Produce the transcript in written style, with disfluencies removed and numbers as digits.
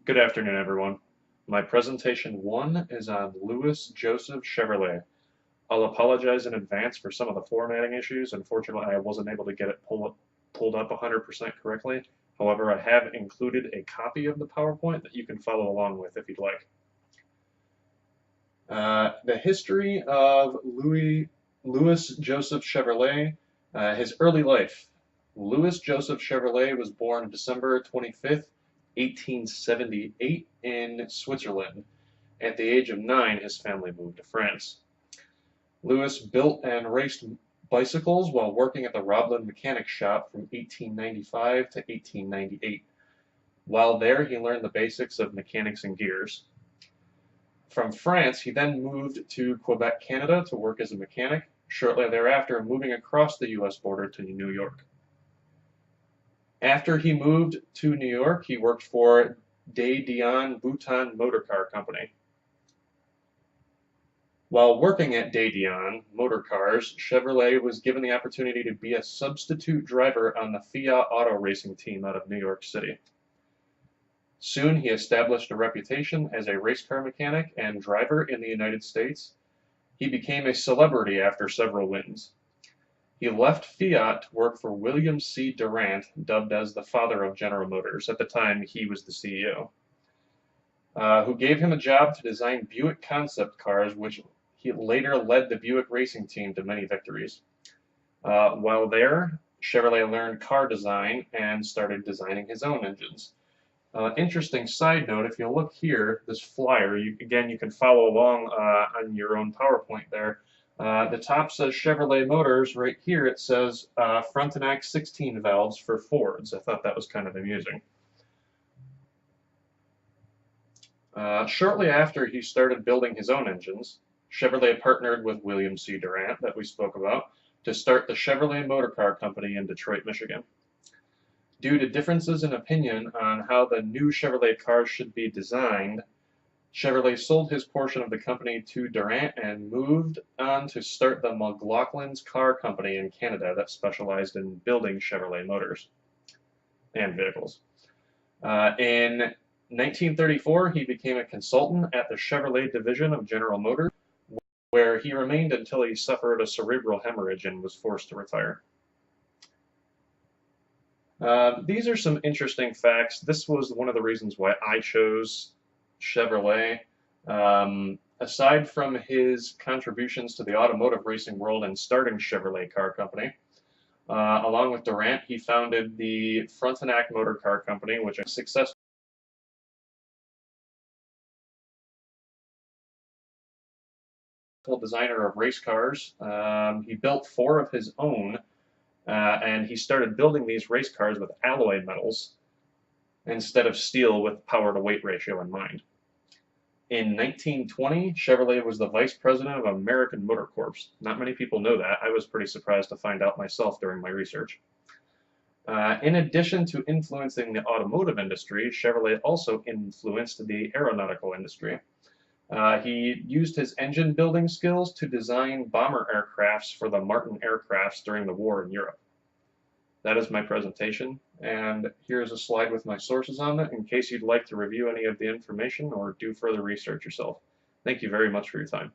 Good afternoon, everyone. My presentation one is on Louis Joseph Chevrolet. I'll apologize in advance for some of the formatting issues. Unfortunately, I wasn't able to get it pulled up 100% correctly. However, I have included a copy of the PowerPoint that you can follow along with if you'd like. The history of Louis Joseph Chevrolet, his early life. Louis Joseph Chevrolet was born December 25th, 1878 in Switzerland. At the age of 9, his family moved to France. Louis built and raced bicycles while working at the Roblin Mechanics Shop from 1895 to 1898. While there, he learned the basics of mechanics and gears. From France, he then moved to Quebec, Canada to work as a mechanic, shortly thereafter moving across the U.S. border to New York. After he moved to New York, he worked for De Dion Bouton Motor Car Company. While working at De Dion Motor Cars, Chevrolet was given the opportunity to be a substitute driver on the Fiat Auto Racing team out of New York City. Soon he established a reputation as a race car mechanic and driver in the United States. He became a celebrity after several wins. He left Fiat to work for William C. Durant, dubbed as the father of General Motors. At the time, he was the CEO, who gave him a job to design Buick concept cars, which he later led the Buick racing team to many victories. While there, Chevrolet learned car design and started designing his own engines. Interesting side note, if you look here, this flyer, you can follow along on your own PowerPoint there. The top says Chevrolet Motors. Right here it says Frontenac 16 valves for Fords. I thought that was kind of amusing. Shortly after he started building his own engines, Chevrolet partnered with William C. Durant, that we spoke about, to start the Chevrolet Motor Car Company in Detroit, Michigan. Due to differences in opinion on how the new Chevrolet cars should be designed, Chevrolet sold his portion of the company to Durant and moved on to start the McLaughlin's Car Company in Canada that specialized in building Chevrolet motors and vehicles. In 1934, he became a consultant at the Chevrolet division of General Motors, where he remained until he suffered a cerebral hemorrhage and was forced to retire. These are some interesting facts. This was one of the reasons why I chose Chevrolet. Aside from his contributions to the automotive racing world and starting Chevrolet Car Company, along with Durant, he founded the Frontenac Motor Car Company, which is a successful designer of race cars. He built 4 of his own, and he started building these race cars with alloy metals instead of steel with power to weight ratio in mind. In 1920, Chevrolet was the vice president of American Motor Corps. Not many people know that. I was pretty surprised to find out myself during my research. In addition to influencing the automotive industry, Chevrolet also influenced the aeronautical industry. He used his engine building skills to design bomber aircrafts for the Martin aircrafts during the war in Europe. That is my presentation, and here's a slide with my sources on it in case you'd like to review any of the information or do further research yourself. Thank you very much for your time.